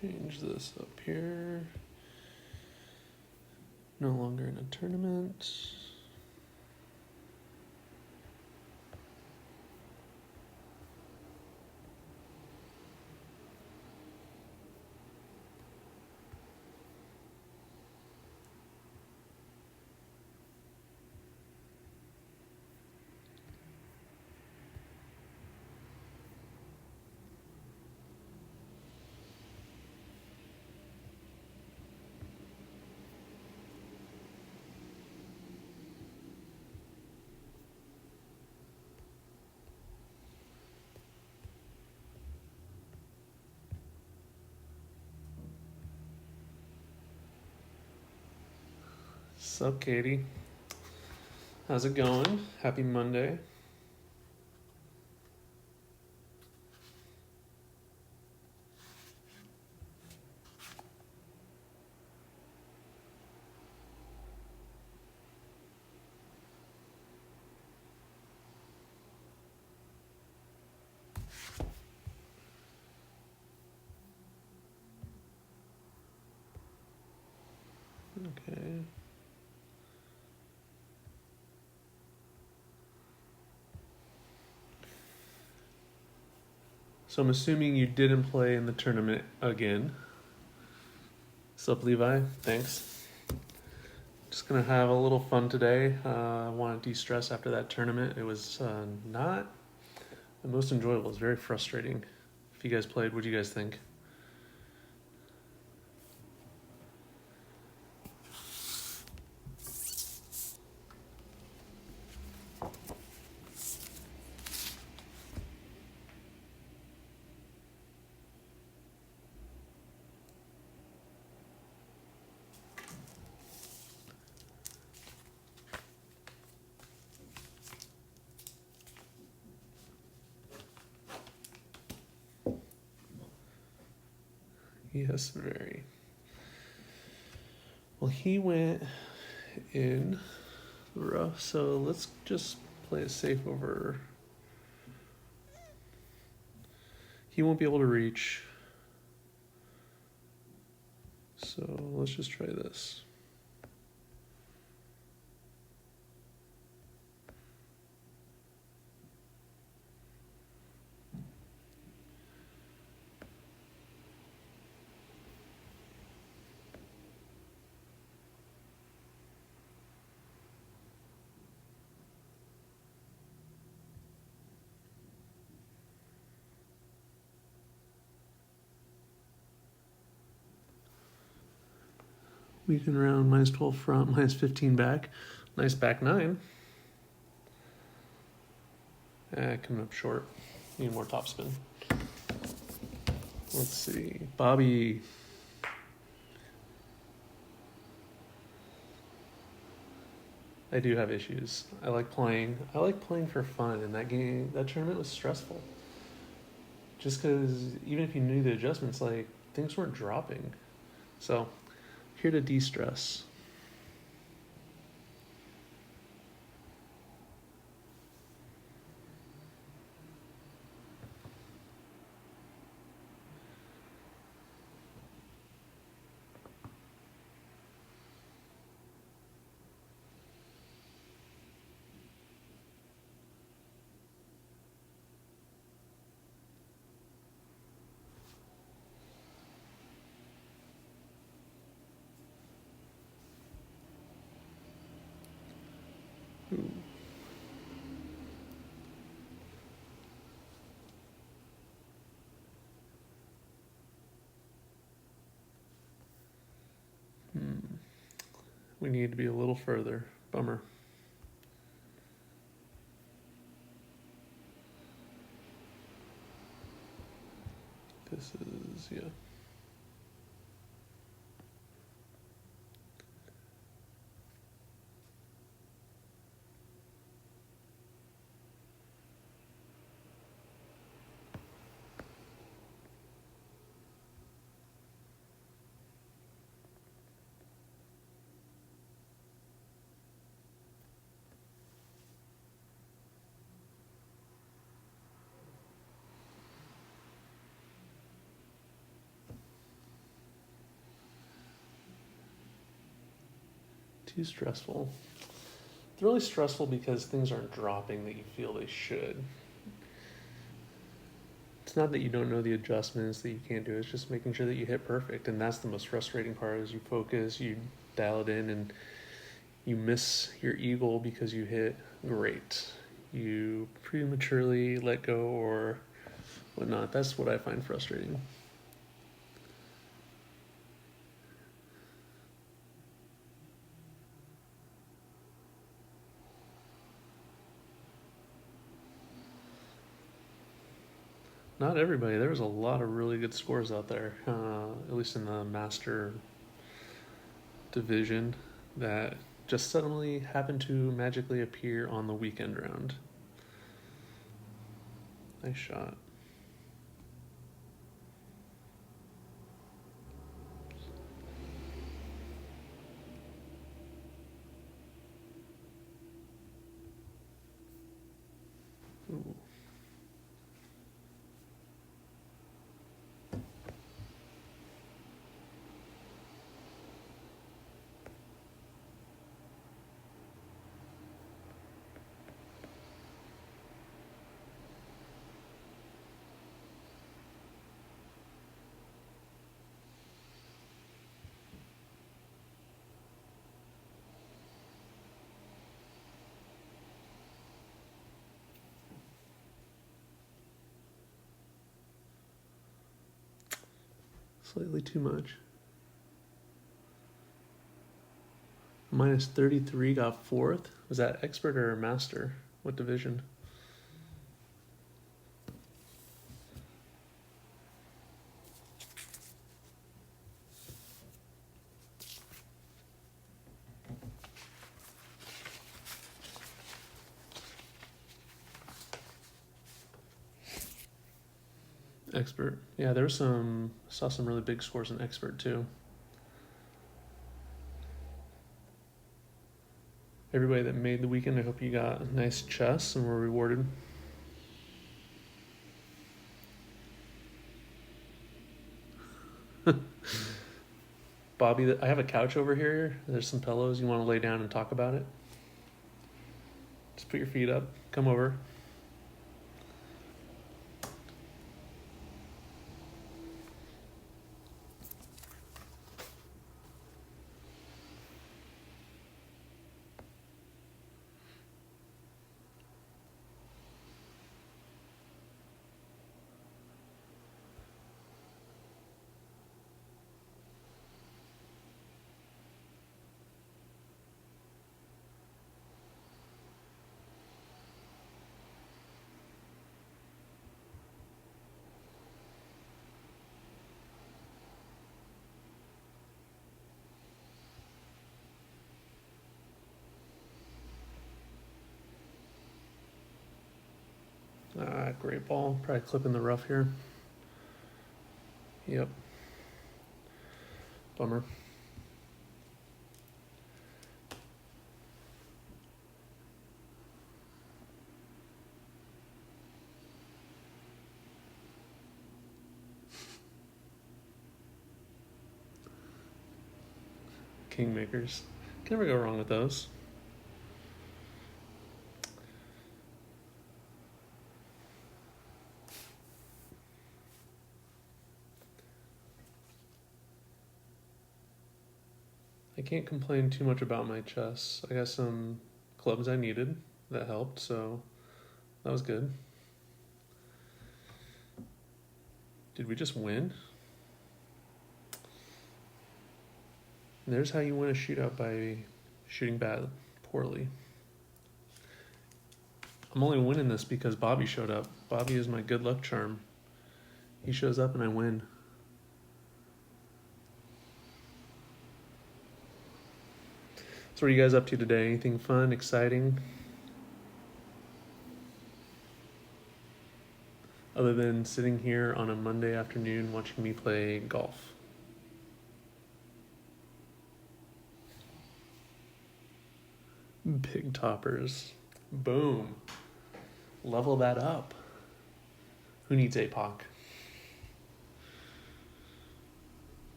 Change this up here. No longer in a tournament. Sup, Katie? How's it going? Happy Monday. Okay. So I'm assuming you didn't play in the tournament again. Sup, Levi? Thanks. Just gonna have a little fun today. I want to de-stress after that tournament. It was not the most enjoyable. It was very frustrating. If you guys played, what do you guys think? Yes, very. Well, he went in the rough, so let's just play it safe over. He won't be able to reach. So let's just try this. Weaken round, minus 12 front, minus 15 back. Nice back nine. Coming up short. Need more topspin. Let's see. Bobby. I do have issues. I like playing for fun, and that tournament was stressful. Just because even if you knew the adjustments, like, things weren't dropping. So, here to de-stress. Ooh. We need to be a little further. Bummer. This is, yeah. Too stressful. It's really stressful because things aren't dropping that you feel they should. It's not that you don't know the adjustments that you can't do, it's just making sure that you hit perfect. And that's the most frustrating part is you focus, you dial it in, and you miss your eagle because you hit great. You prematurely let go or whatnot. That's what I find frustrating. Not everybody. There was a lot of really good scores out there, at least in the master division, that just suddenly happened to magically appear on the weekend round. Nice shot. Ooh. Slightly too much. Minus 33 got fourth. Was that expert or master? What division? Expert. Yeah, there was saw some really big scores in expert too. Everybody that made the weekend, I hope you got nice chests and were rewarded. Bobby, I have a couch over here. There's some pillows. You want to lay down and talk about it? Just put your feet up. Come over. Great ball. Probably clipping the rough here. Yep. Bummer. Kingmakers. Can never go wrong with those. I can't complain too much about my chess. I got some clubs I needed that helped, so that was good. Did we just win? And there's how you win a shootout, by shooting poorly. I'm only winning this because Bobby showed up. Bobby is my good luck charm. He shows up and I win. So what are you guys up to today? Anything fun, exciting? Other than sitting here on a Monday afternoon watching me play golf. Big toppers. Boom. Level that up. Who needs APOC?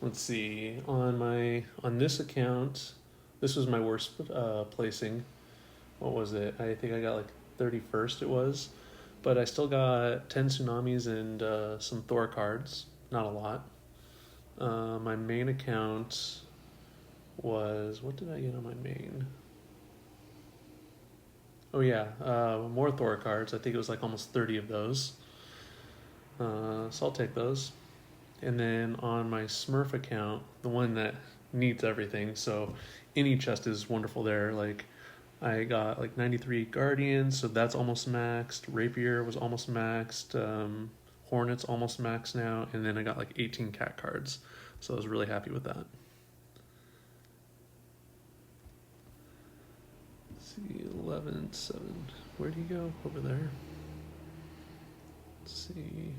let's see, on this account, this was my worst placing. What was it? I think I got like 31st it was, but I still got 10 tsunamis and some Thor cards. Not a lot. My main account was, what did I get on my main? Oh yeah, more Thor cards. I think it was like almost 30 of those. So I'll take those. And then on my Smurf account, the one that needs everything, so any chest is wonderful there. Like I got like 93 Guardians, so that's almost maxed. Rapier was almost maxed. Hornet's almost maxed now, and then I got like 18 cat cards, so I was really happy with that. Let's see, 11, 7. Where do you go? Over there. Let's see.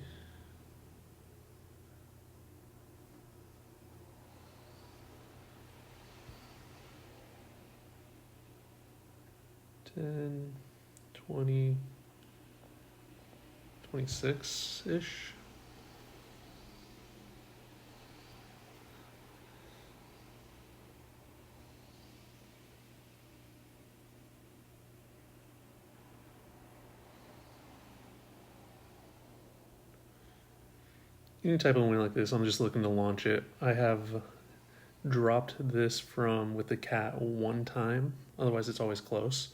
$10, $20, $26-ish. Any type of win like this, I'm just looking to launch it. I have dropped this from with the cat one time, otherwise it's always close.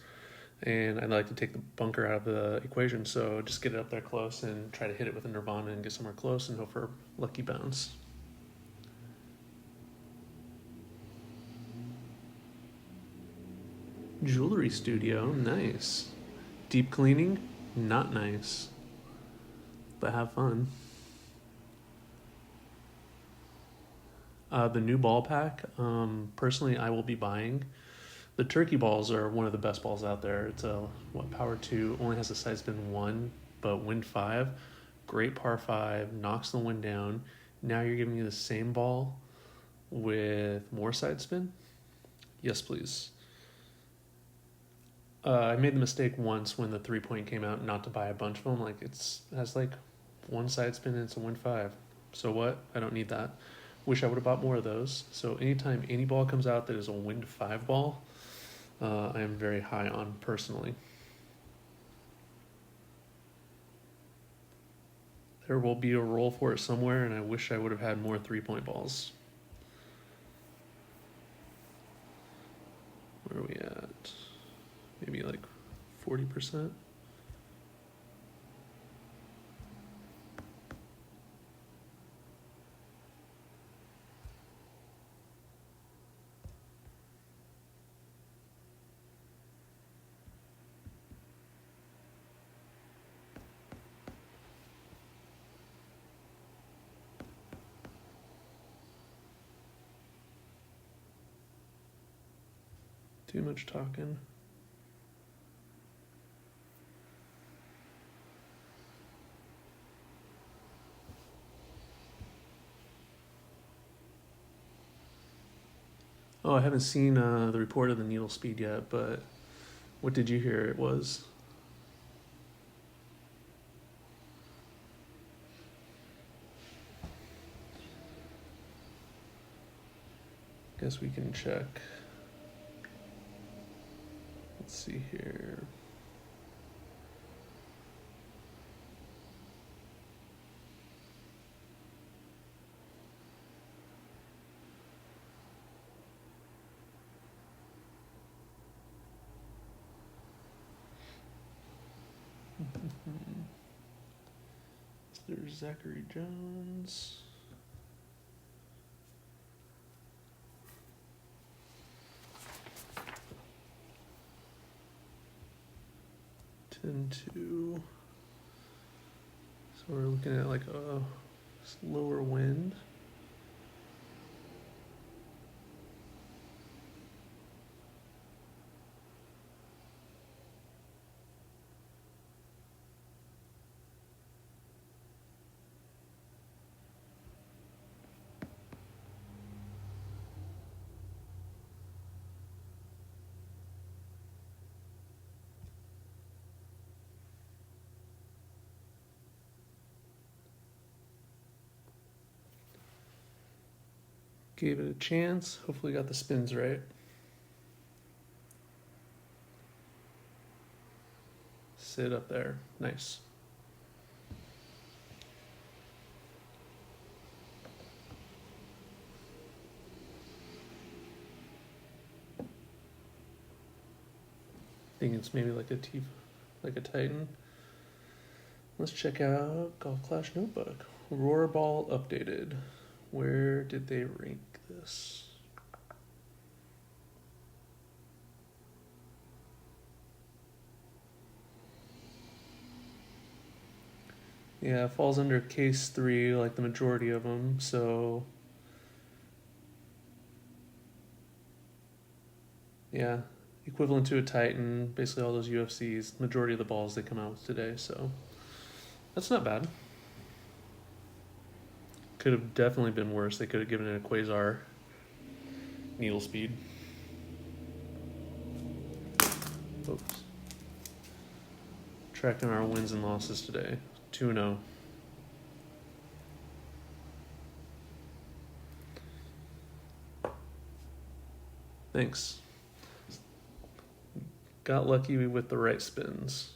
And I'd like to take the bunker out of the equation, so just get it up there close and try to hit it with a Nirvana and get somewhere close and hope for a lucky bounce. Jewelry studio, nice. Deep cleaning, not nice. But have fun. The new ball pack, personally, I will be buying. The turkey balls are one of the best balls out there. It's a power 2, only has a side spin 1, but wind 5. Great par 5, knocks the wind down. Now you're giving me the same ball with more side spin? Yes, please. I made the mistake once when the 3-point came out not to buy a bunch of them. Like it has like one side spin and it's a wind 5. So what? I don't need that. Wish I would have bought more of those. So anytime any ball comes out that is a wind 5 ball, I am very high on personally. There will be a role for it somewhere, and I wish I would have had more 3-point balls. Where are we at? Maybe like 40%. Too much talking. Oh, I haven't seen the report of the needle speed yet, but what did you hear it was? Guess we can check. Let's see here. There's Zachary Jones. T12. So we're looking at like a slower wind. Gave it a chance. Hopefully got the spins right. Sit up there. Nice. I think it's maybe like a Titan. Let's check out Golf Clash Notebook. Rollerball updated. Where did they rank this? Yeah, it falls under case 3 like the majority of them, so yeah, equivalent to a Titan, basically all those UFCs, majority of the balls they come out with today, so that's not bad. Could have definitely been worse. They could have given it a Quasar needle speed. Oops. Tracking our wins and losses today. 2-0. Thanks. Got lucky with the right spins.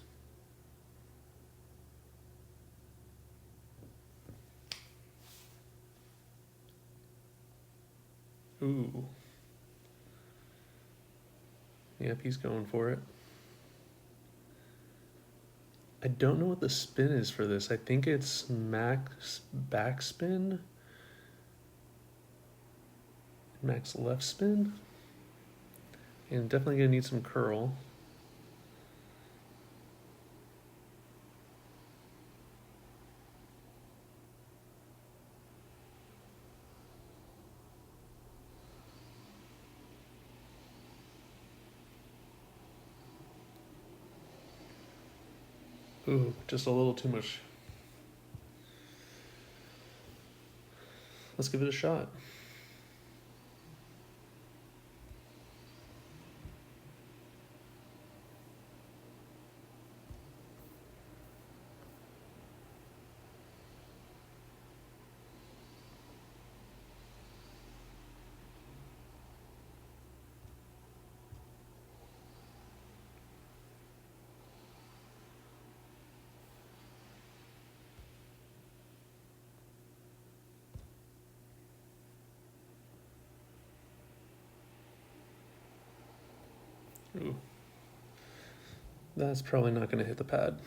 Ooh. Yep, he's going for it. I don't know what the spin is for this. I think it's max backspin, max left spin, and definitely gonna need some curl. Ooh, just a little too much. Let's give it a shot. Ooh. That's probably not going to hit the pad.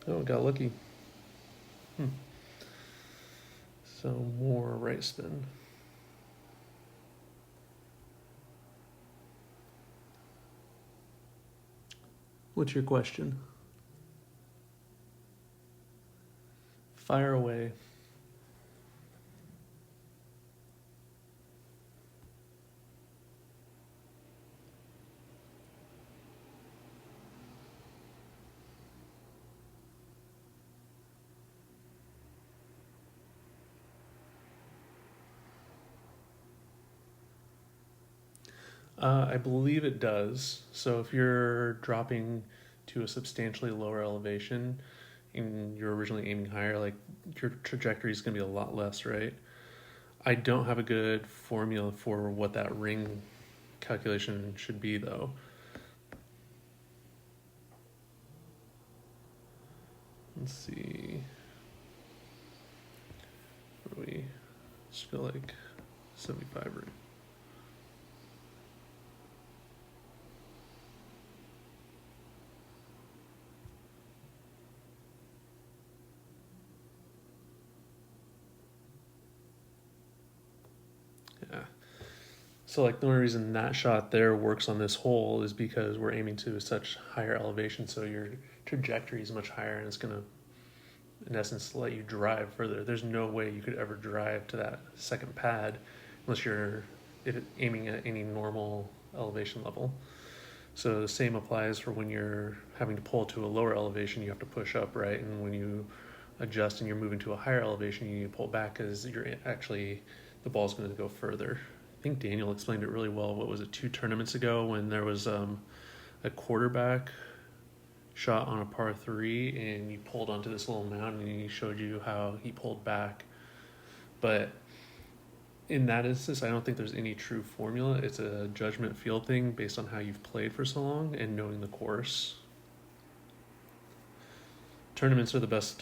Oh, got lucky. So more right spin. What's your question? Fire away. I believe it does. So if you're dropping to a substantially lower elevation and you're originally aiming higher, like your trajectory is going to be a lot less, right? I don't have a good formula for what that ring calculation should be, though. Let's see. What do we just go like 75 right? Yeah. So like the only reason that shot there works on this hole is because we're aiming to such higher elevation, so your trajectory is much higher, and it's gonna, in essence, let you drive further. There's no way you could ever drive to that second pad unless you're aiming at any normal elevation level. So the same applies for when you're having to pull to a lower elevation, you have to push up, right? And when you adjust and you're moving to a higher elevation, you need to pull back because you're actually, the ball's going to go further. I think Daniel explained it really well. What was it, 2 tournaments ago when there was a quarterback shot on a par 3 and you pulled onto this little mountain and he showed you how he pulled back. But in that instance, I don't think there's any true formula. It's a judgment field thing based on how you've played for so long and knowing the course. Tournaments are the best,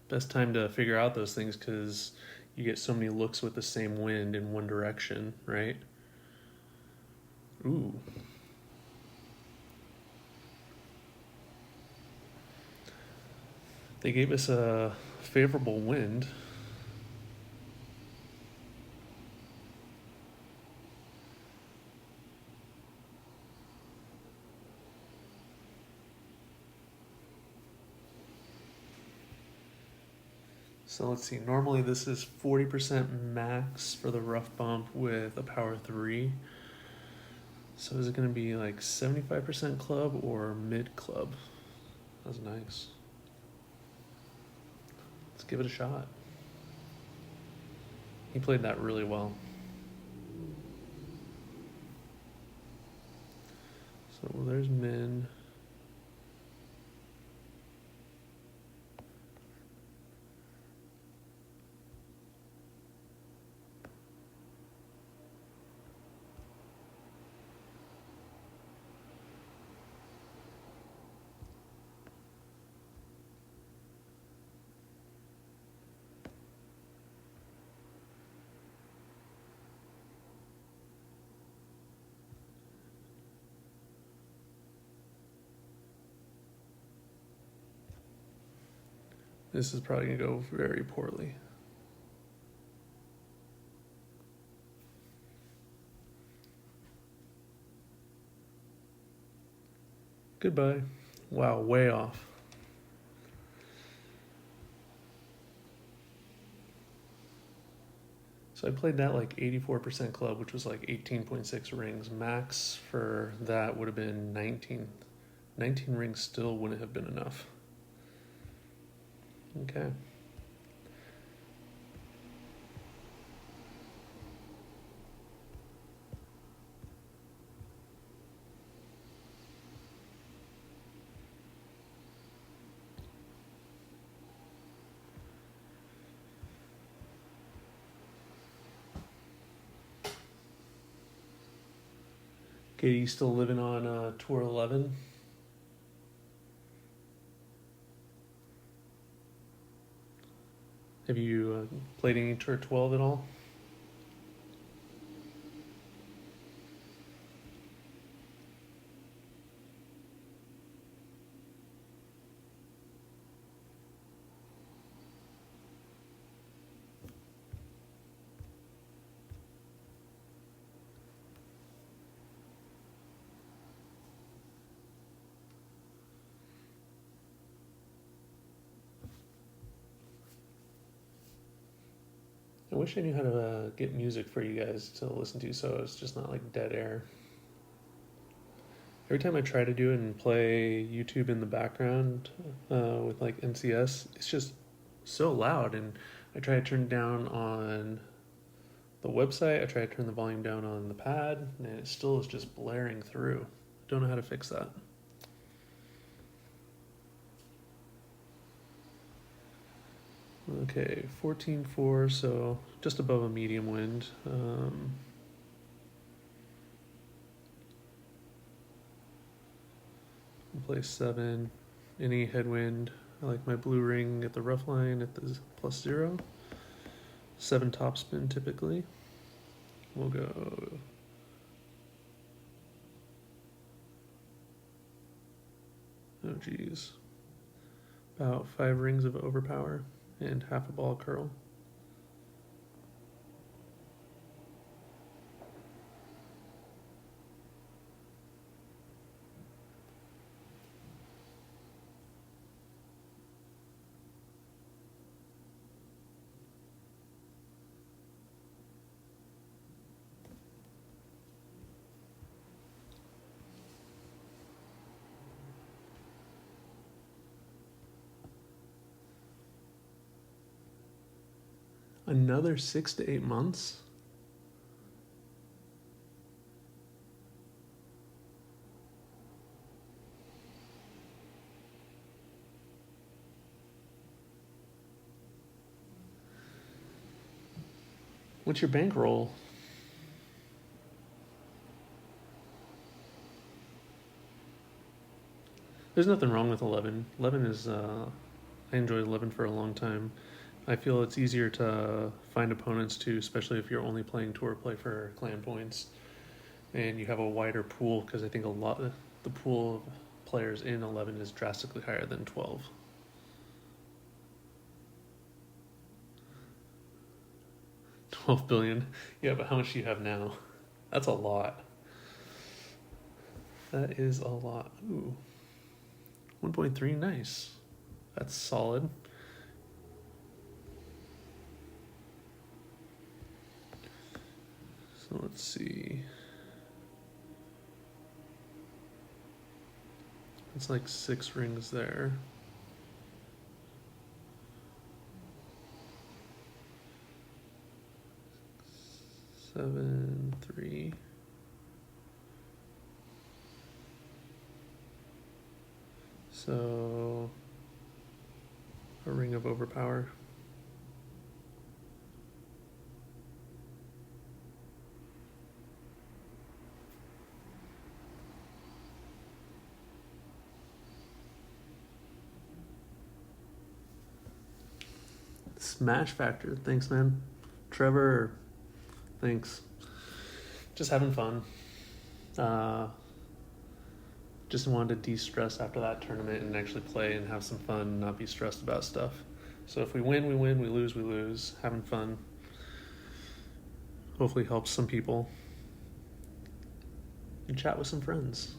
best time to figure out those things because you get so many looks with the same wind in one direction, right? Ooh. They gave us a favorable wind. So let's see, normally this is 40% max for the rough bump with a power 3. So is it going to be like 75% club or mid club? That's nice. Let's give it a shot. He played that really well. So there's min. This is probably going to go very poorly. Goodbye. Wow, way off. So I played that like 84% club, which was like 18.6 rings. Max for that would have been 19. 19 rings still wouldn't have been enough. Okay. Katie, you still living on Tour 11? Have you played any Tour 12 at all? I wish I knew how to get music for you guys to listen to so it's just not like dead air. Every time I try to do it and play YouTube in the background with like NCS, it's just so loud. And I try to turn it down on the website, I try to turn the volume down on the pad, and it still is just blaring through. Don't know how to fix that. Okay, 14.4, so just above a medium wind. Play 7. Any headwind. I like my blue ring at the rough line at the +0. 7 topspin typically. We'll go. Oh geez. About 5 rings of overpower and half a ball curl. Another 6 to 8 months? What's your bankroll? There's nothing wrong with 11. 11 is, I enjoyed 11 for a long time. I feel it's easier to find opponents too, especially if you're only playing tour play for clan points. And you have a wider pool, because I think a lot of the pool of players in 11 is drastically higher than 12. $12 billion. Yeah, but how much do you have now? That's a lot. That is a lot. Ooh. 1.3, nice. That's solid. So let's see. It's like 6 rings there. Seven, 3. So a ring of overpower. Smash Factor, thanks man. Trevor, thanks. Just having fun. Just wanted to de-stress after that tournament and actually play and have some fun and not be stressed about stuff. So if we win, we win. We lose, we lose. Having fun. Hopefully helps some people. And chat with some friends.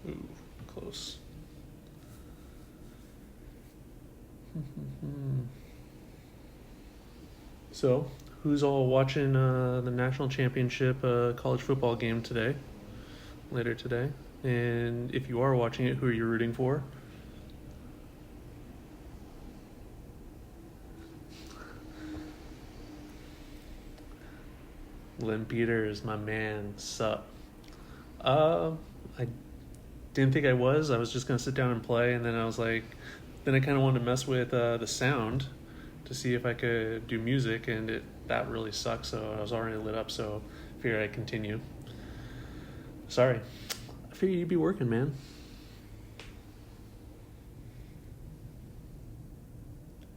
Ooh, close. So, who's all watching the national championship college football game today? Later today. And if you are watching it, who are you rooting for? Lynn Peters, my man, sup? I didn't think I was. I was just gonna sit down and play, and then I was like, then I kind of wanted to mess with the sound to see if I could do music, and that really sucked. So I was already lit up. So I figured I'd continue. Sorry, I figured you'd be working, man.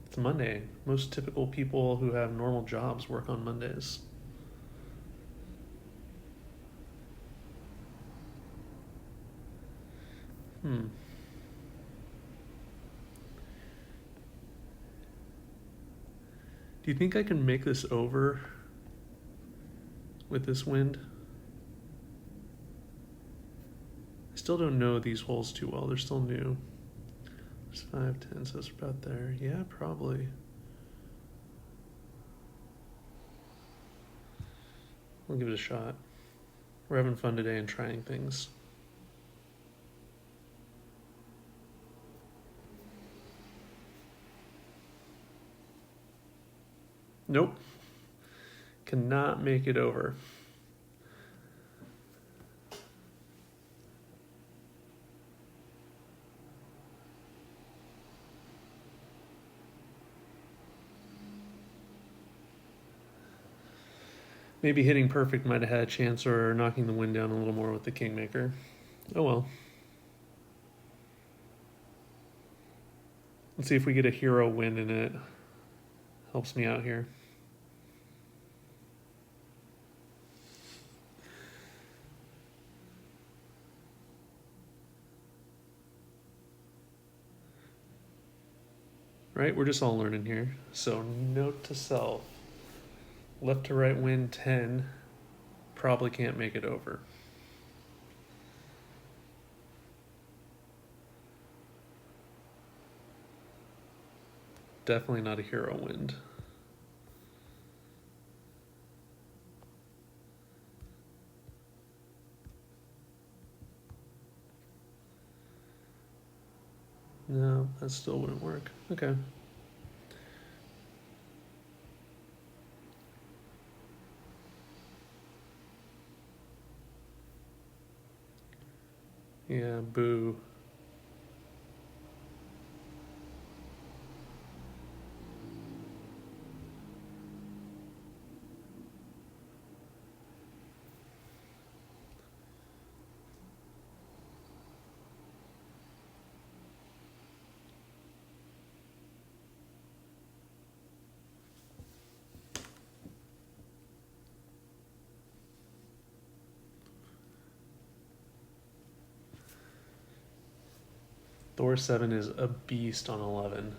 It's Monday. Most typical people who have normal jobs work on Mondays. Do you think I can make this over with this wind? I still don't know these holes too well. They're still new. There's 5, 10, so it's about there. Yeah, probably. We'll give it a shot. We're having fun today and trying things. Nope. Cannot make it over. Maybe hitting perfect might have had a chance, or knocking the wind down a little more with the Kingmaker. Oh well. Let's see if we get a hero win in it. Helps me out here. Right, we're just all learning here. So note to self. Left to right win 10. Probably can't make it over. Definitely not a hero wind. No, that still wouldn't work. Okay. Yeah, boo. Thor 7 is a beast on 11.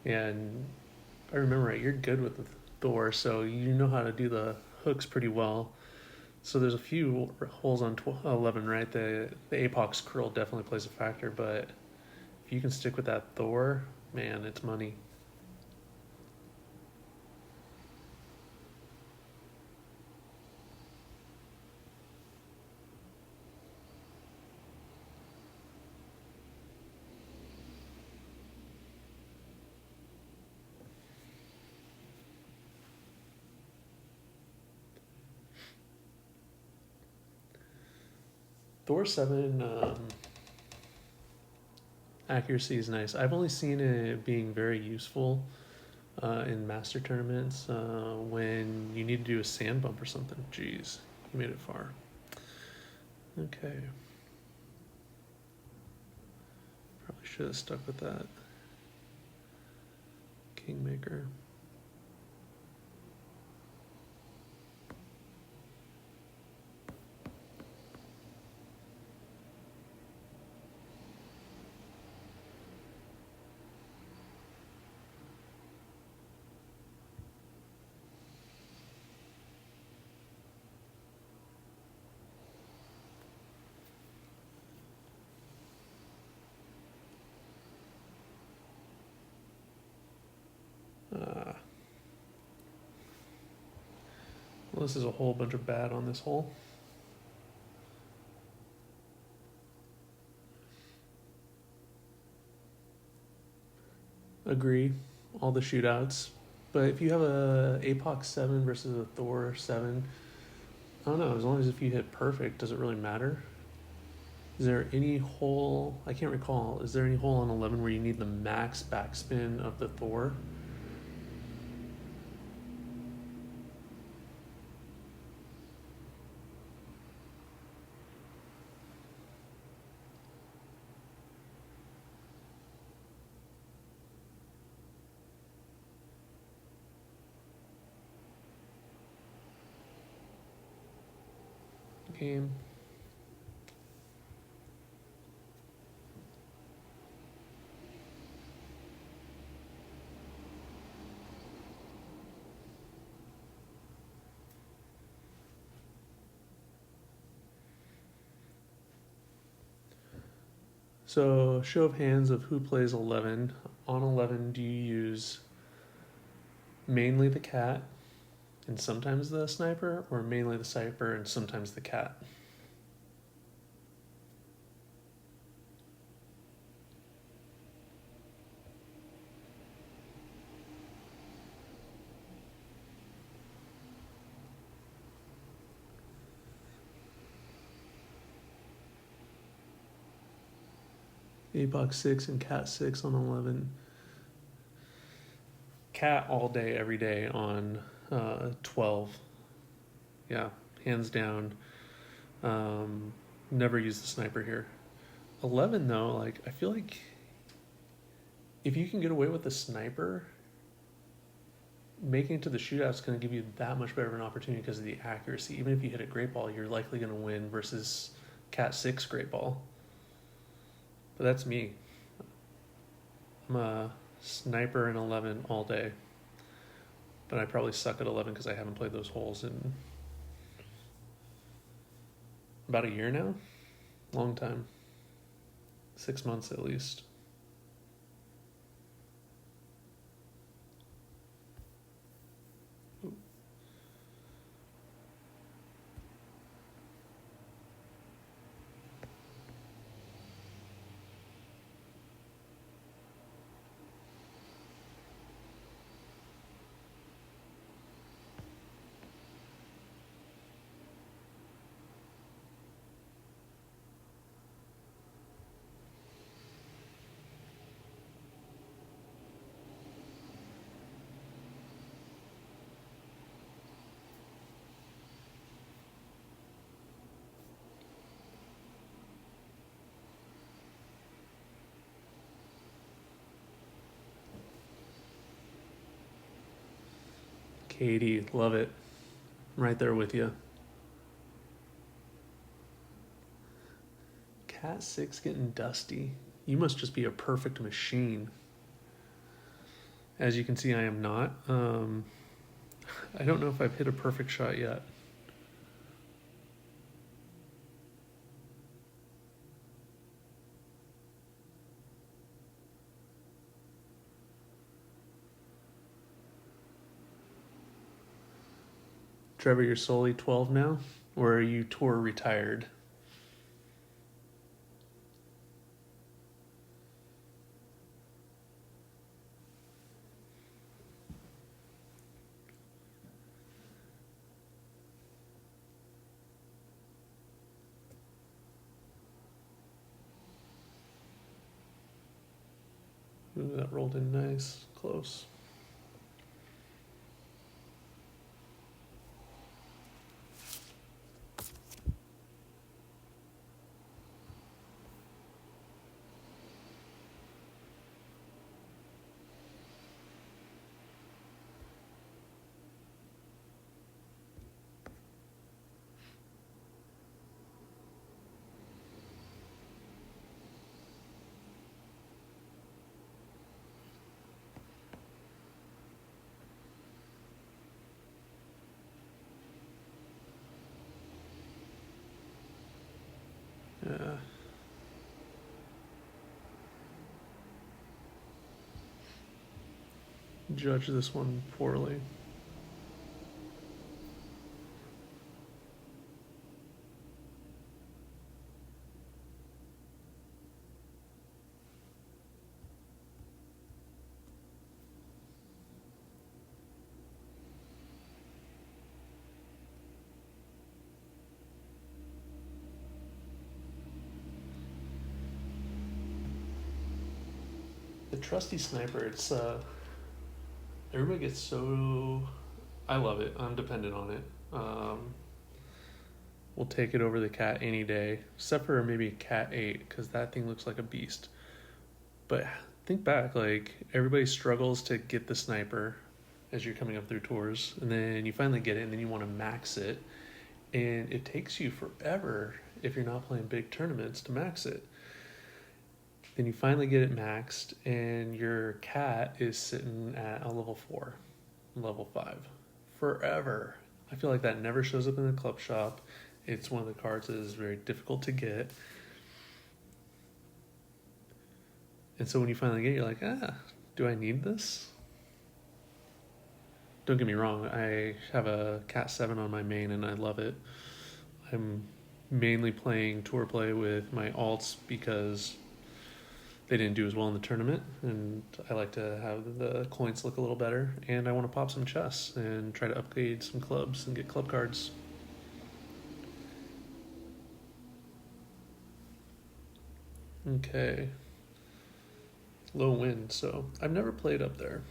Yeah, and I remember it, you're good with the Thor, so you know how to do the hooks pretty well. So there's a few holes on 11, right? The Apox curl definitely plays a factor, but if you can stick with that Thor, man, it's money. Thor 7 accuracy is nice. I've only seen it being very useful in master tournaments when you need to do a sand bump or something. Jeez, you made it far. Okay. Probably should have stuck with that. Kingmaker. Well, this is a whole bunch of bad on this hole. Agree, all the shootouts. But if you have a Apox 7 versus a Thor 7, I don't know, as long as if you hit perfect, does it really matter? Is there any hole, I can't recall, is there any hole on 11 where you need the max backspin of the Thor? Game. So, show of hands of who plays 11. On 11, do you use mainly the cat and sometimes the sniper, or mainly the sniper and sometimes the cat? Apox 6 and cat 6 on 11. Cat all day, every day on 12. Yeah, hands down. Never use the sniper here. 11 though, like I feel like if you can get away with the sniper, making it to the shootout is going to give you that much better of an opportunity because of the accuracy. Even if you hit a great ball, you're likely going to win versus cat 6 great ball. But that's me. I'm a sniper in 11 all day. But I probably suck at 11 because I haven't played those holes in about a year now. Long time. 6 months at least. Katie, love it. I'm right there with you. Cat 6 getting dusty. You must just be a perfect machine. As you can see, I am not. I don't know if I've hit a perfect shot yet. Trevor, you're solely 12 now? Or are you tour retired? Ooh, that rolled in nice. Close. Yeah. Judge this one poorly. The trusty sniper, it's everybody gets so, I love it. I'm dependent on it. We'll take it over the cat any day, except for maybe cat 8, because that thing looks like a beast. But think back, like everybody struggles to get the sniper as you're coming up through tours, and then you finally get it, and then you want to max it, and it takes you forever if you're not playing big tournaments to max it. Then you finally get it maxed, and your cat is sitting at a level 4, level 5, forever. I feel like that never shows up in the club shop. It's one of the cards that is very difficult to get. And so when you finally get it, you're like, do I need this? Don't get me wrong, I have a cat 7 on my main, and I love it. I'm mainly playing tour play with my alts because they didn't do as well in the tournament, and I like to have the coins look a little better, and I want to pop some chests and try to upgrade some clubs and get club cards. Okay. Low wind, so I've never played up there.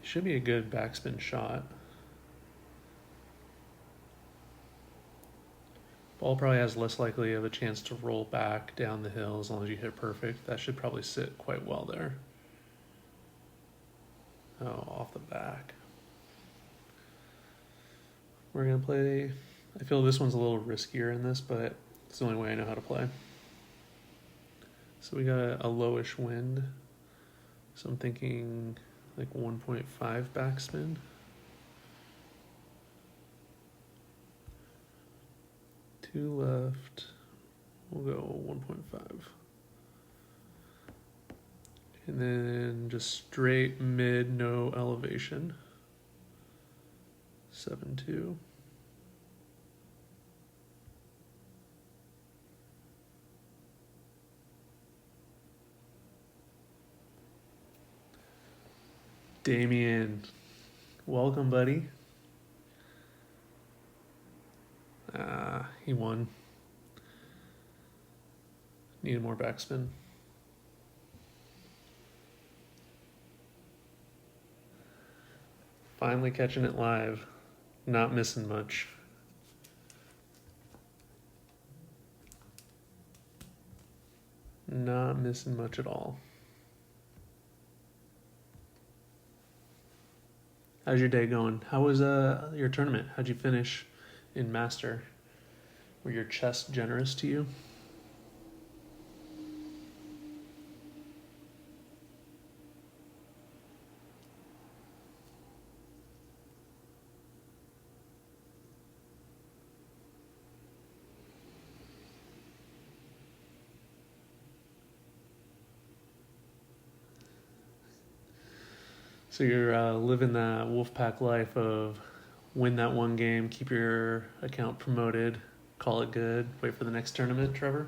Should be a good backspin shot. Ball probably has less likely of a chance to roll back down the hill as long as you hit perfect. That should probably sit quite well there. Oh, off the back. We're gonna play, I feel this one's a little riskier in this, but it's the only way I know how to play. So we got a lowish wind. So I'm thinking like 1.5 backspin. Two left. We'll go 1.5. And then just straight mid, no elevation. 7-2. Damien, welcome, buddy. He won. Needed more backspin. Finally catching it live. Not missing much. Not missing much at all. How's your day going? How was your tournament? How'd you finish in Master? Were your chests generous to you? So you're living that Wolfpack life of win that one game, keep your account promoted, call it good, wait for the next tournament, Trevor?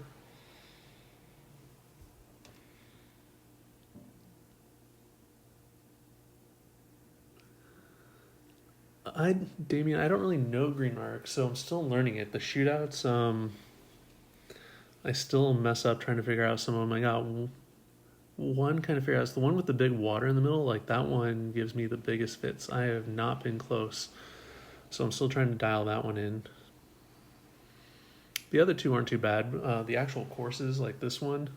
I, Damien, I don't really know Green Arc, so I'm still learning it. The shootouts, I still mess up trying to figure out some of them. I got one kind of figure out. It's the one with the big water in the middle. Like that one gives me the biggest fits. I have not been close, so I'm still trying to dial that one in. The other two aren't too bad. The actual courses, like this one,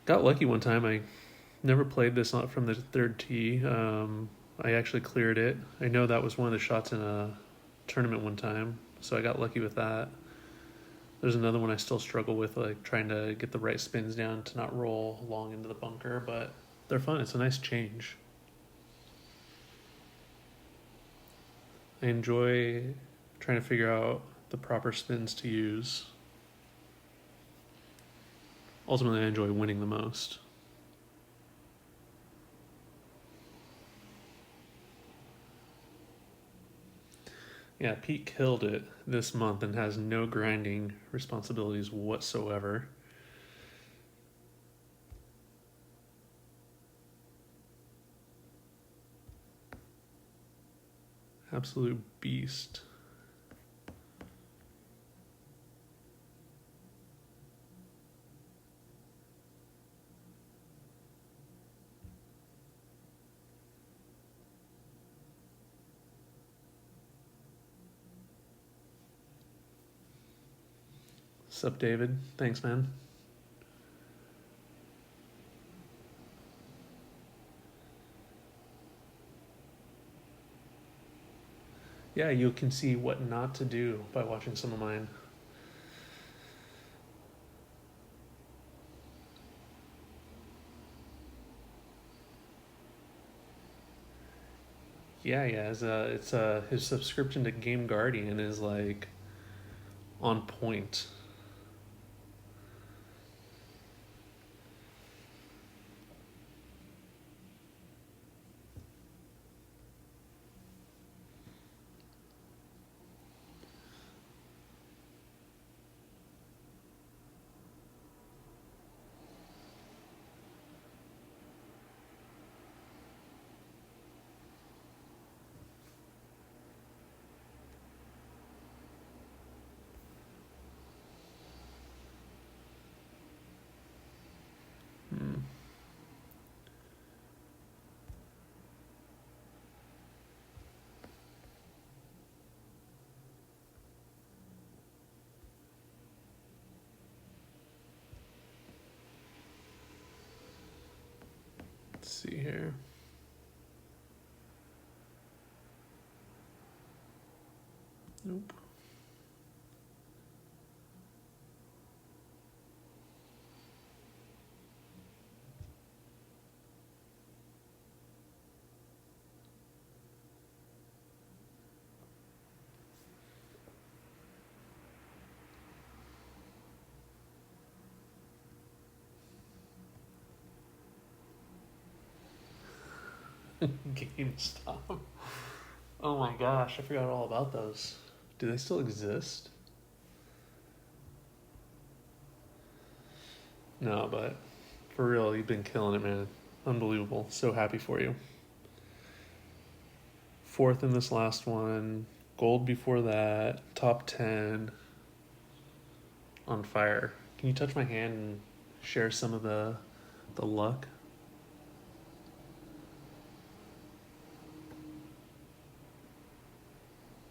got lucky one time. I never played this from the third tee. I actually cleared it. I know that was one of the shots in a tournament one time, so I got lucky with that. There's another one I still struggle with, like trying to get the right spins down to not roll long into the bunker, but they're fun. It's a nice change. I enjoy trying to figure out the proper spins to use. Ultimately, I enjoy winning the most. Yeah, Pete killed it this month and has no grinding responsibilities whatsoever. Absolute beast. Sup, David? Thanks, man. Yeah, you can see what not to do by watching some of mine. Yeah, his subscription to Game Guardian is like on point. Hmm. Let's see here. Nope. GameStop. Oh my gosh, I forgot all about those. Do they still exist? No, but for real, you've been killing it, man. Unbelievable. So happy for you. Fourth in this last one, gold before that, top 10, on fire. Can you touch my hand and share some of the luck?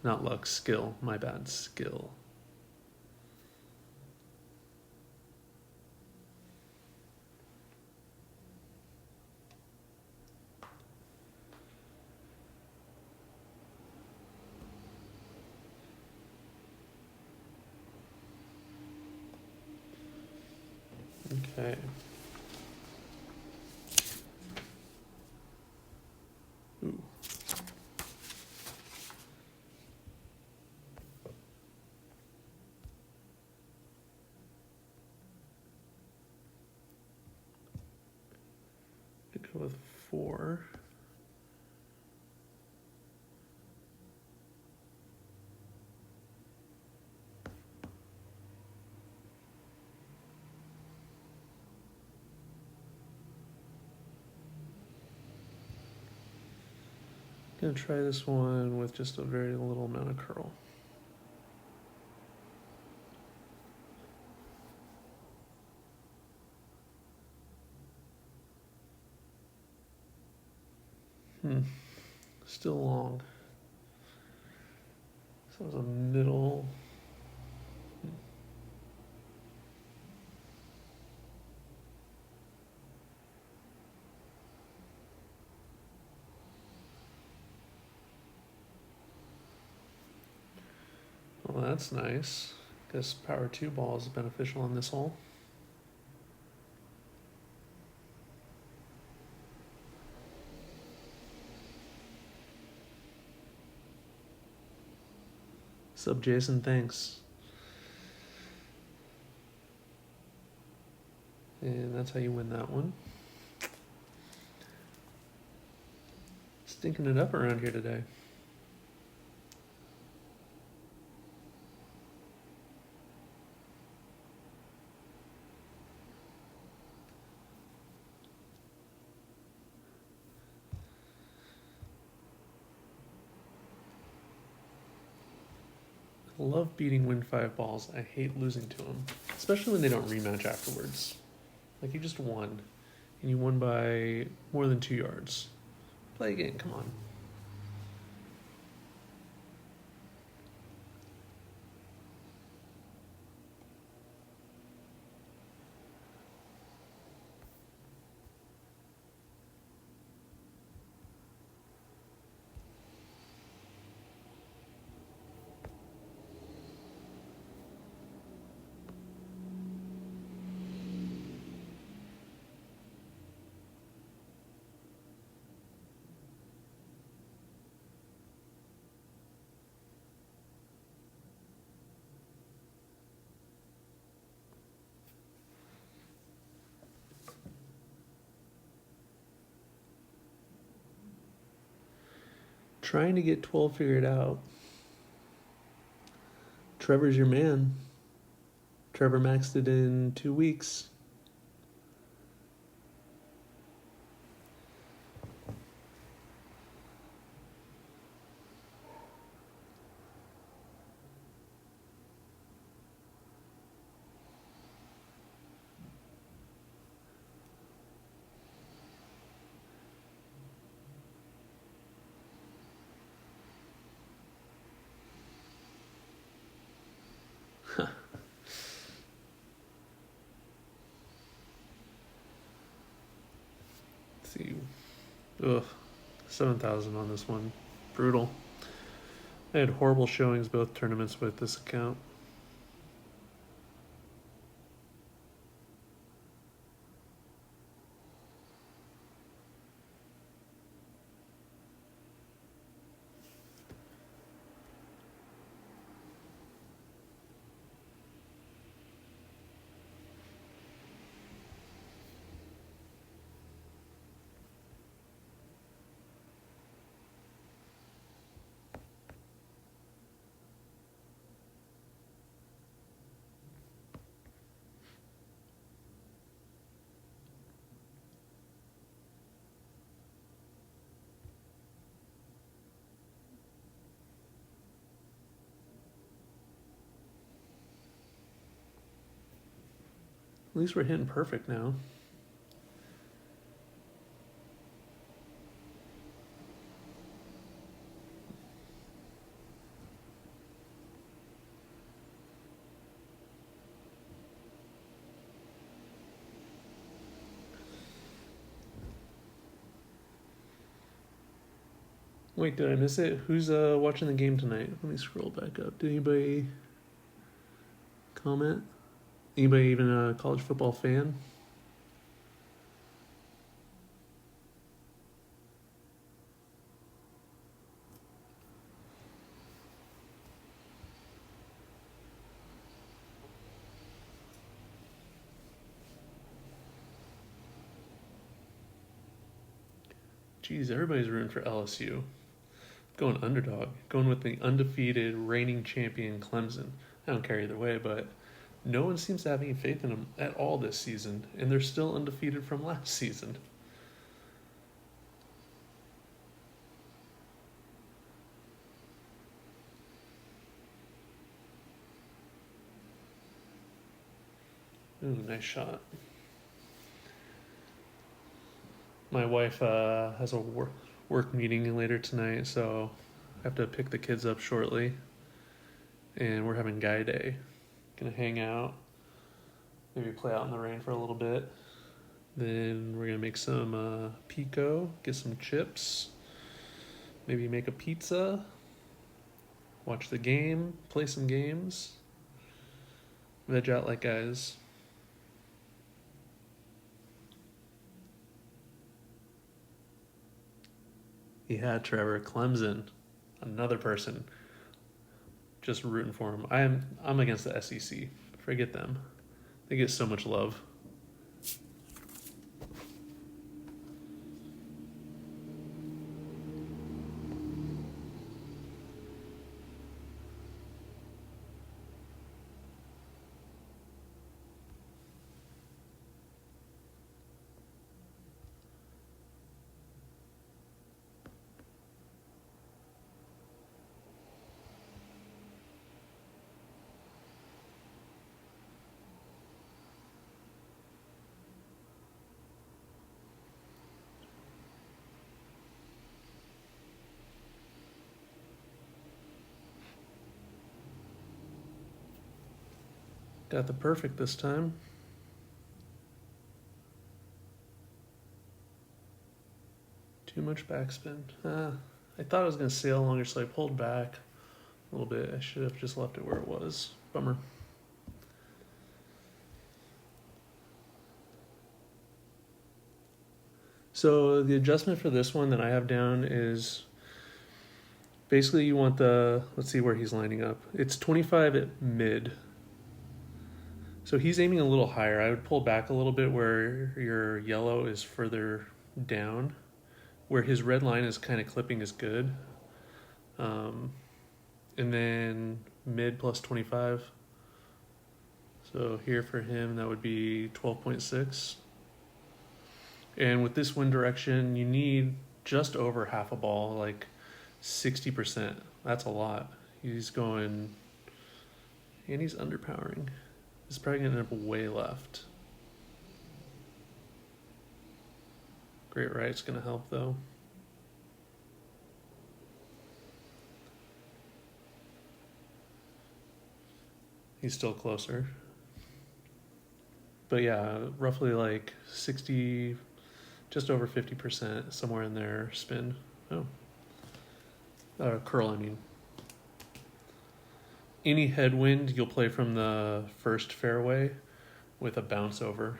Not luck, skill. My bad, skill. Okay. Ooh. I go with 4. Gonna try this one with just a very little amount of curl. Still long. So it was a middle. Well, that's nice. Guess power 2 ball is beneficial on this hole. Sub Jason, thanks. And that's how you win that one. Stinking it up around here today. I love beating Win 5 balls. I hate losing to them, especially when they don't rematch afterwards. Like you just won, and you won by more than 2 yards. Play again, come on. Trying to get 12 figured out. Trevor's your man. Trevor maxed it in 2 weeks. See, ugh, 7,000 on this one. Brutal. I had horrible showings both tournaments with this account. At least we're hitting perfect now. Wait, did I miss it? Who's watching the game tonight? Let me scroll back up. Did anybody comment? Anybody even a college football fan? Geez, everybody's rooting for LSU. Going underdog. Going with the undefeated reigning champion Clemson. I don't care either way, but no one seems to have any faith in them at all this season, and they're still undefeated from last season. Ooh, nice shot. My wife has a work meeting later tonight, so I have to pick the kids up shortly. And we're having guy day. Gonna hang out, maybe play out in the rain for a little bit. Then we're gonna make some pico, get some chips, maybe make a pizza, watch the game, play some games, veg out like guys. Yeah, Trevor, Clemson, another person just rooting for him. I'm against the SEC. Forget them. They get so much love. Got the perfect this time. Too much backspin. I thought I was going to sail longer, so I pulled back a little bit. I should have just left it where it was. Bummer. So the adjustment for this one that I have down is basically you want let's see where he's lining up. It's 25 at mid. So he's aiming a little higher. I would pull back a little bit where your yellow is further down. Where his red line is kind of clipping is good. And then mid plus 25. So here for him, that would be 12.6. And with this wind direction, you need just over half a ball, like 60%. That's a lot. He's going, and he's underpowering. He's probably going to end up way left. Great right's going to help, though. He's still closer. But yeah, roughly like 60, just over 50%, somewhere in there, spin. Curl, I mean. Any headwind, you'll play from the first fairway with a bounce over.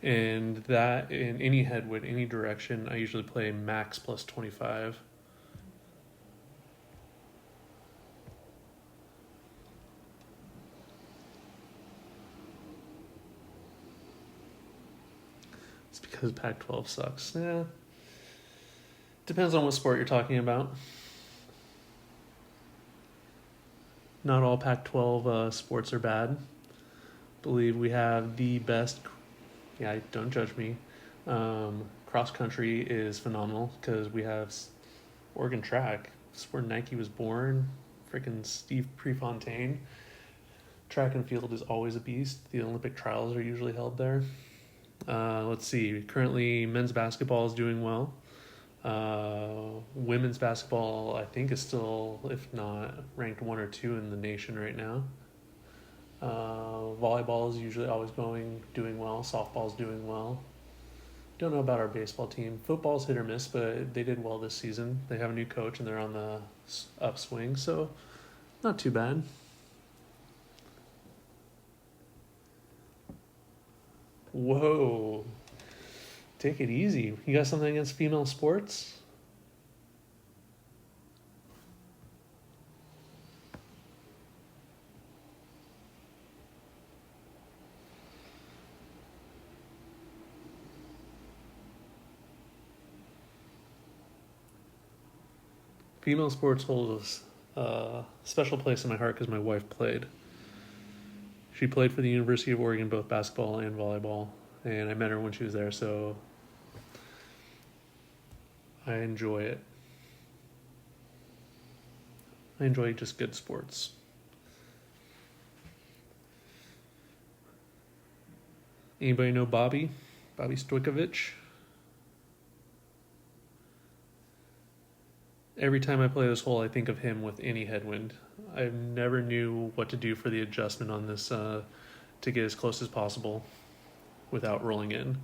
And that, in any headwind, any direction, I usually play max plus 25. It's because Pac-12 sucks. Yeah. Depends on what sport you're talking about. Not all Pac-12 sports are bad. Believe we have the best. Yeah, don't judge me. Cross country is phenomenal because we have Oregon track. It's where Nike was born. Freaking Steve Prefontaine. Track and field is always a beast. The Olympic trials are usually held there. Let's see. Currently, men's basketball is doing well. Women's basketball, I think, is still, if not, ranked 1 or 2 in the nation right now. Volleyball is usually always doing well. Softball's doing well. Don't know about our baseball team. Football's hit or miss, but they did well this season. They have a new coach and they're on the upswing, so not too bad. Whoa. Take it easy. You got something against female sports? Female sports hold a special place in my heart because my wife played. She played for the University of Oregon, both basketball and volleyball, and I met her when she was there, so I enjoy it. I enjoy just good sports. Anybody know Bobby? Bobby Stojkovic? Every time I play this hole, I think of him with any headwind. I never knew what to do for the adjustment on this to get as close as possible without rolling in.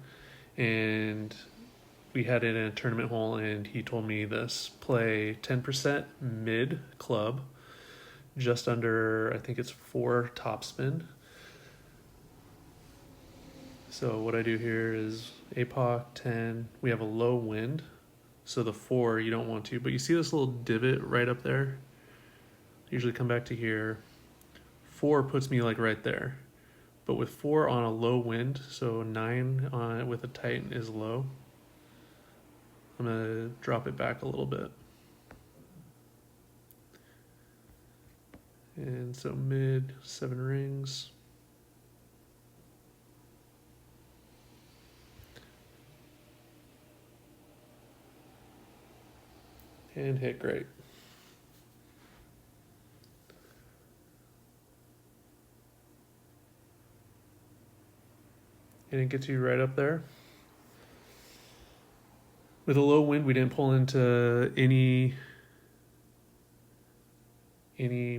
And we had it in a tournament hole, and he told me this: play 10% mid club, just under, I think it's 4 topspin. So what I do here is APOC 10. We have a low wind. So the 4, you don't want to, but you see this little divot right up there? Usually come back to here. 4 puts me like right there. But with 4 on a low wind, so 9 on it with a tight is low, I'm gonna drop it back a little bit. And so mid, 7 rings. And hit great. And it gets you right up there. With a low wind, we didn't pull into any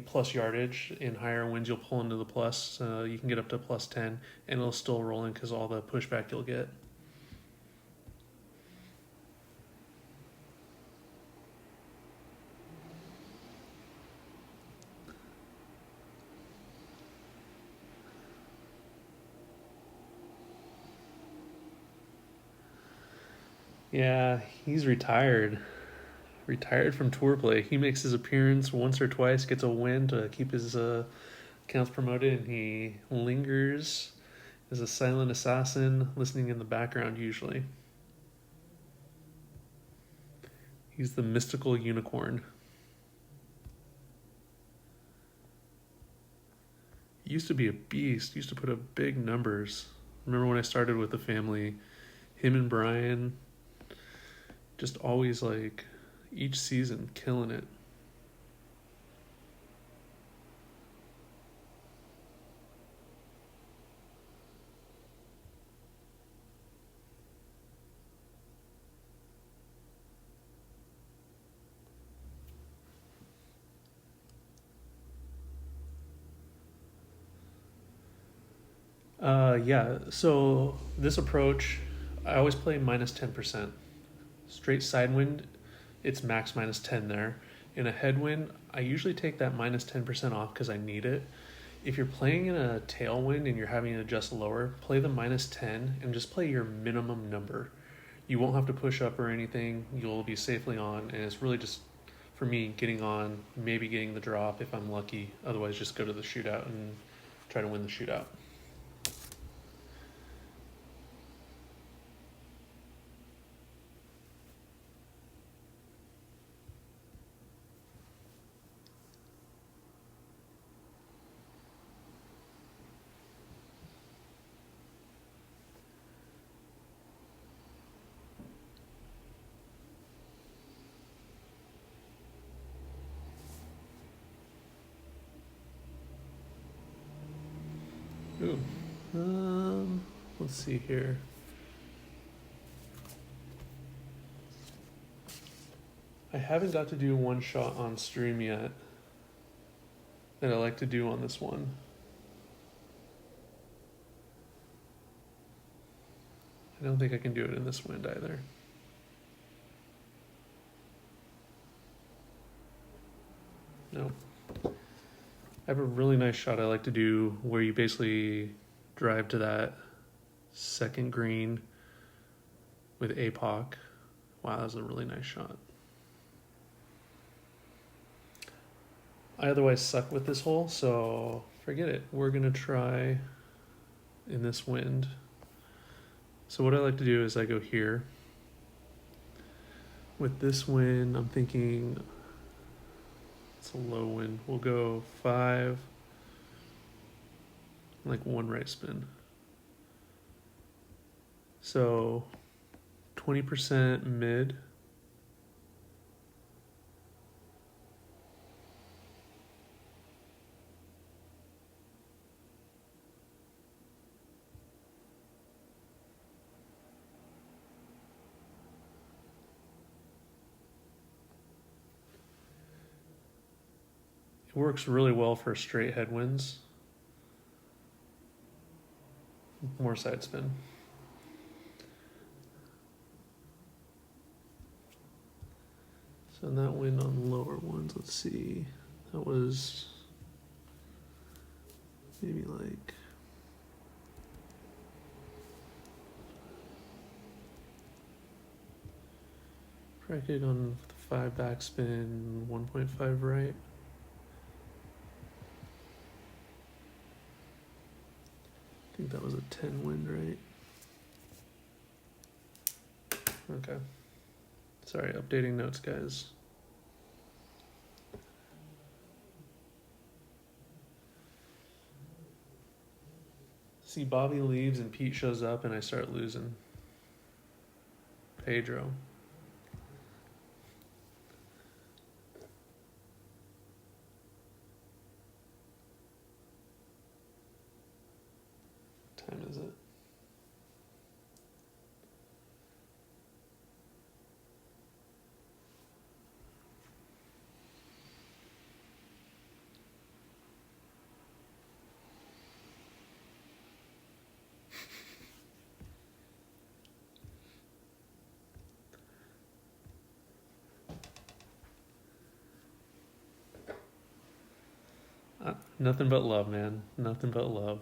plus yardage. In higher winds, you'll pull into the plus. You can get up to plus 10, and it'll still roll in because all the pushback you'll get. Yeah, he's retired. Retired from tour play. He makes his appearance once or twice, gets a win to keep his accounts promoted, and he lingers as a silent assassin, listening in the background usually. He's the mystical unicorn. He used to be a beast. Used to put up big numbers. Remember when I started with the family, him and Brian, just always like each season killing it. Yeah, so this approach, I always play minus 10%. Straight side wind, it's max minus 10 there. In a headwind, I usually take that minus 10% off because I need it. If you're playing in a tailwind and you're having to adjust lower, play the minus 10 and just play your minimum number. You won't have to push up or anything. You'll be safely on, and it's really just, for me, getting on, maybe getting the drop if I'm lucky. Otherwise, just go to the shootout and try to win the shootout. Ooh. Let's see here. I haven't got to do one shot on stream yet that I like to do on this one. I don't think I can do it in this wind either. No. I have a really nice shot I like to do where you basically drive to that second green with APOC. Wow, that was a really nice shot. I otherwise suck with this hole, so forget it. We're gonna try in this wind. So what I like to do is I go here. With this wind, I'm thinking It's a low wind. We'll go 5, like 1 right spin. So 20% mid. It works really well for straight headwinds. More side spin. So that wind on lower ones, let's see. That was maybe like probably could on 5 backspin, 1.5 right. I think that was a 10 wind, right? Okay. Sorry, updating notes, guys. See, Bobby leaves and Pete shows up and I start losing. Pedro. What time is it? Nothing but love, man. Nothing but love.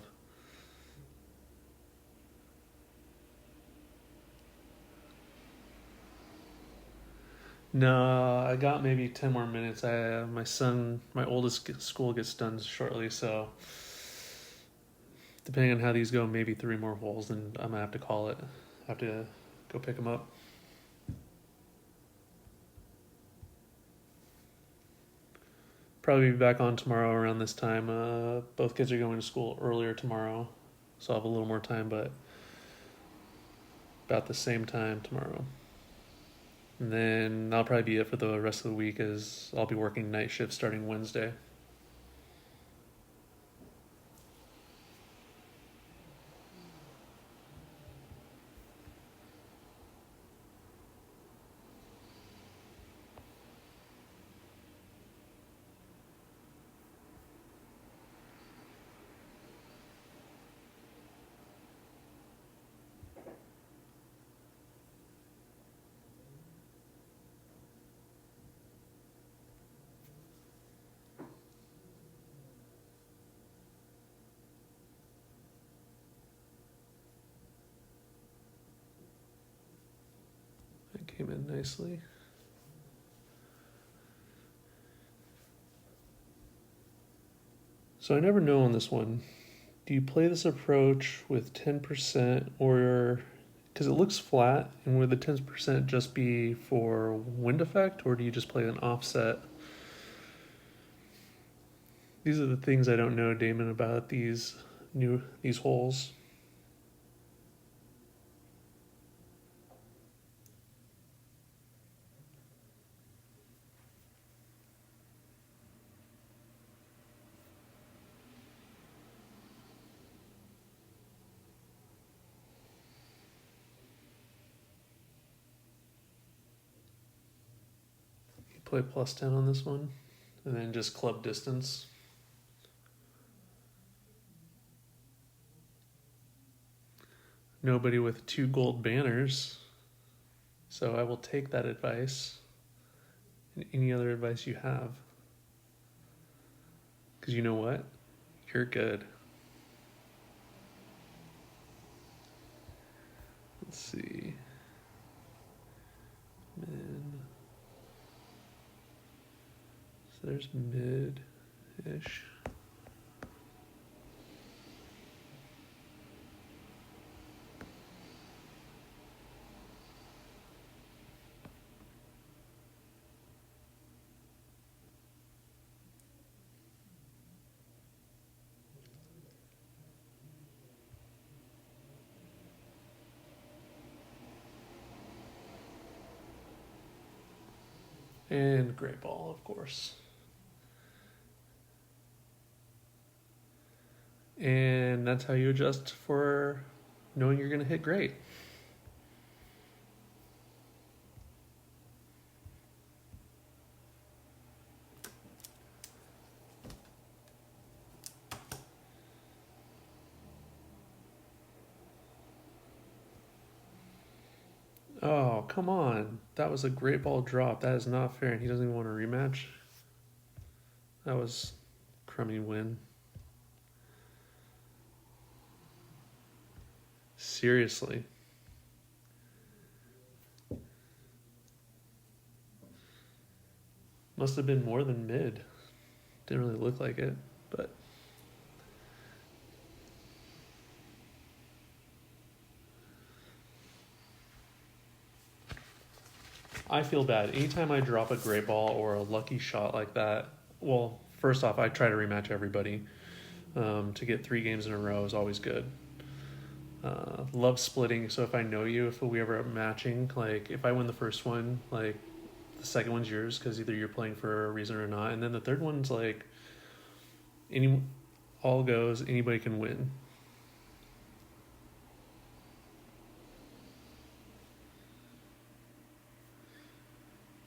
No, I got maybe 10 more minutes. My oldest school gets done shortly, so depending on how these go, maybe 3 more holes, and I'm gonna have to call it. I have to go pick them up. Probably be back on tomorrow around this time. Both kids are going to school earlier tomorrow, so I'll have a little more time, but about the same time tomorrow. And then that'll probably be it for the rest of the week, as I'll be working night shift starting Wednesday. That came in nicely. So I never know on this one. Do you play this approach with 10% or because it looks flat, and would the 10% just be for wind effect, or do you just play an offset? These are the things I don't know, Damon, about these holes. You play +10 on this one, and then just club distance. Nobody with 2 gold banners, so I will take that advice and any other advice you have, because you know what, you're good. Let's see, mid, so there's mid-ish. And great ball, of course. And that's how you adjust for knowing you're going to hit great. Oh, come on. That was a great ball drop. That is not fair. And he doesn't even want a rematch. That was crummy win. Seriously. Must have been more than mid. Didn't really look like it, but... I feel bad. Anytime I drop a great ball or a lucky shot like that, well, first off, I try to rematch everybody. To get 3 games in a row is always good. Love splitting, so if I know you, if we ever are matching, like if I win the first one, like the second one's yours because either you're playing for a reason or not, and then the third one's like all goes, anybody can win.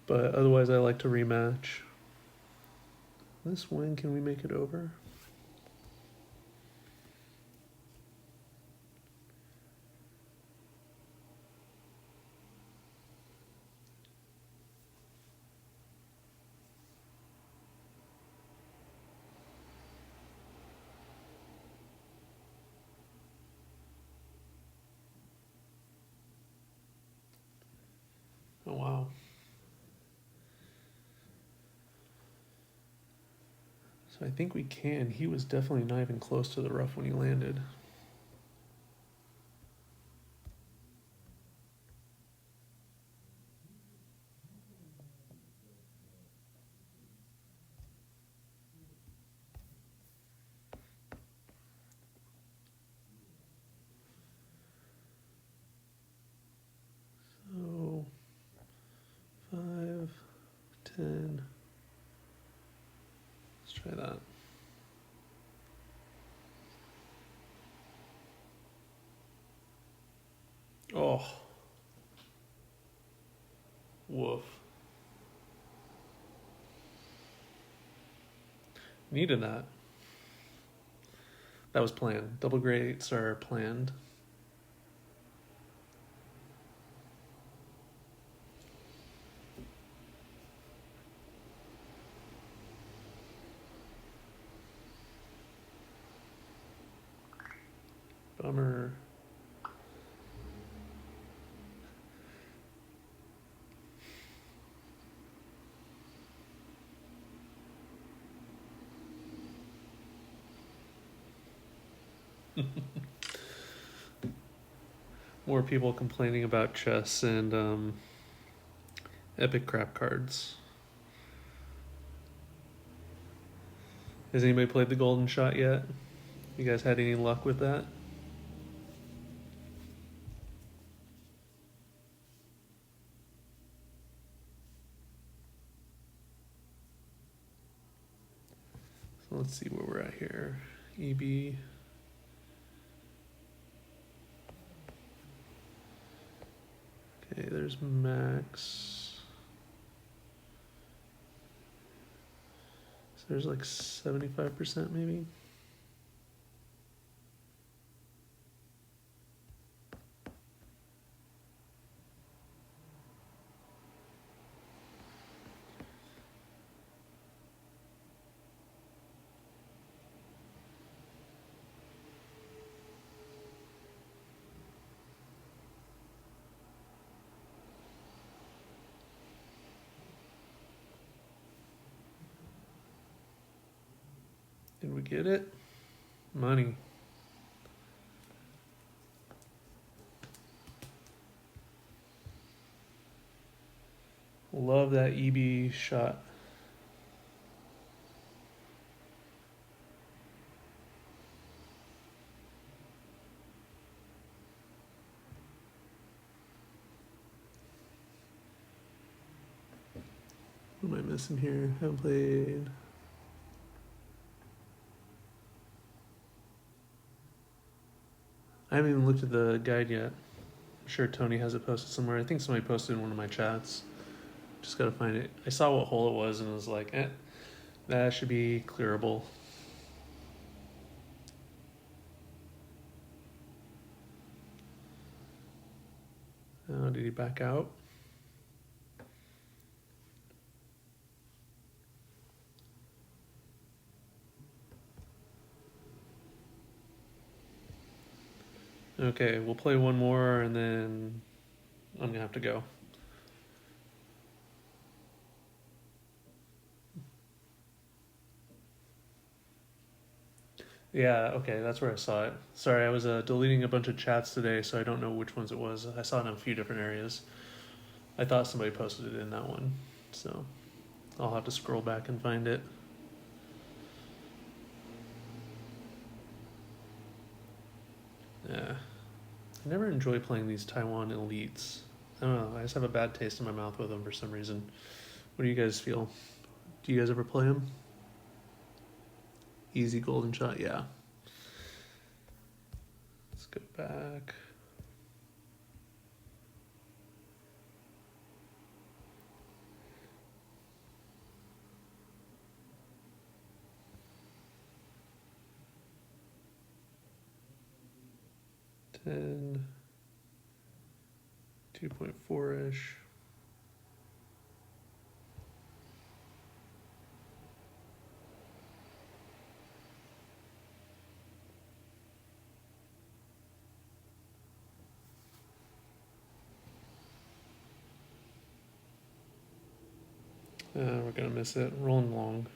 But otherwise, I like to rematch. This win, can we make it over? Oh, wow. So I think we can. He was definitely not even close to the rough when he landed. So 5, 10. Let's try that. Oh. Woof. Needed that. That was planned. Double greats are planned. Bummer. More people complaining about chess and epic crap cards. Has anybody played the golden shot yet? You guys had any luck with that? So let's see where we're at here. EB. Okay, there's max. So there's like 75% maybe. Did we get it? Money. Love that EB shot. What am I missing here? Haven't played. I haven't even looked at the guide yet. I'm sure Tony has it posted somewhere. I think somebody posted in one of my chats. Just gotta find it. I saw what hole it was and was like, that should be clearable. Oh, did he back out? Okay, we'll play one more and then I'm gonna have to go. Yeah, okay, that's where I saw it. Sorry, I was deleting a bunch of chats today, so I don't know which ones it was. I saw it in a few different areas. I thought somebody posted it in that one, so I'll have to scroll back and find it. Yeah, I never enjoy playing these Taiwan elites. I don't know, I just have a bad taste in my mouth with them for some reason. What do you guys feel? Do you guys ever play them? Easy golden shot, yeah. Let's go back. And 2.4-ish. We're gonna miss it. Rolling long.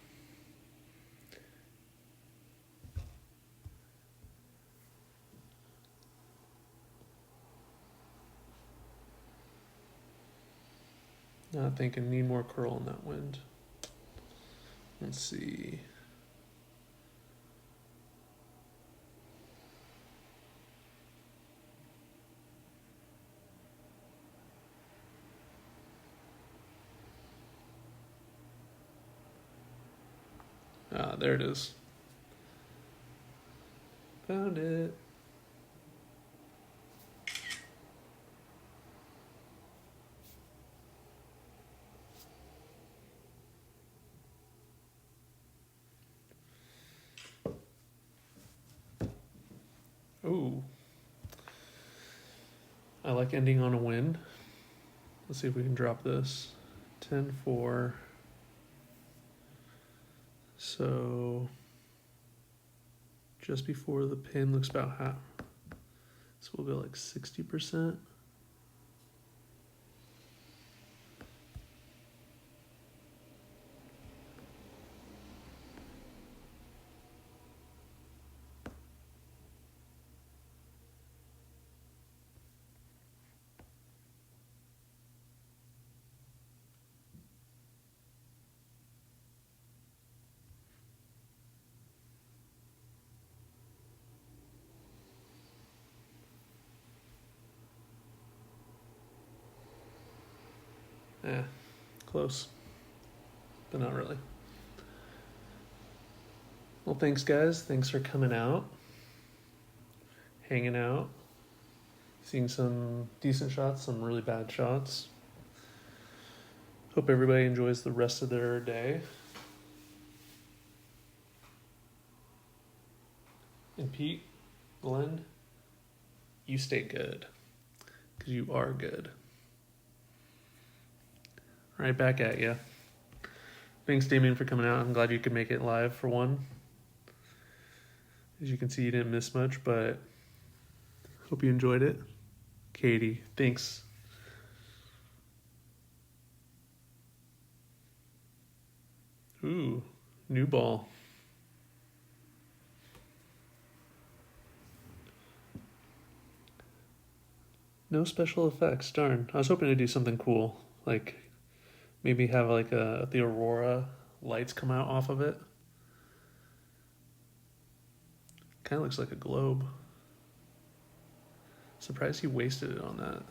Not thinking, need more curl in that wind. Let's see. Ah, there it is. Found it. Ooh. I like ending on a win. Let's see if we can drop this. 10-4. So just before the pin looks about half. So we'll go like 60%. Eh, close, but not really. Well, thanks guys. Thanks for coming out, hanging out, seeing some decent shots, some really bad shots. Hope everybody enjoys the rest of their day. And Pete, Glenn, you stay good, because you are good. Right back at you. Thanks, Damien, for coming out. I'm glad you could make it live for one. As you can see, you didn't miss much, but hope you enjoyed it. Katie, thanks. Ooh, new ball. No special effects, darn. I was hoping to do something cool, like maybe have like the aurora lights come out off of it. Kind of looks like a globe. Surprised he wasted it on that.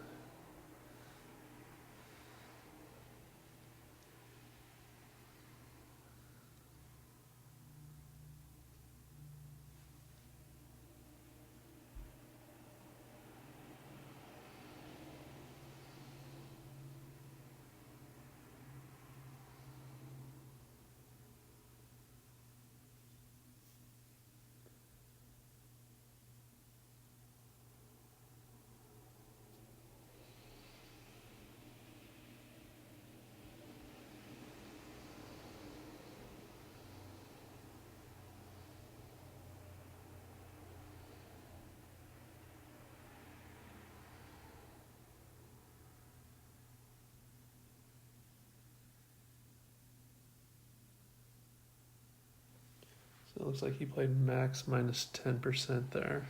It looks like he played max minus 10% there.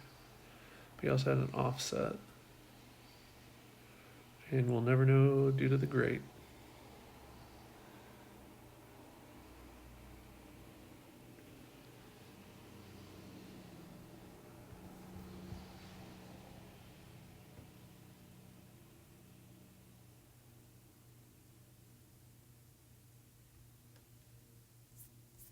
But he also had an offset. And we'll never know due to the grate.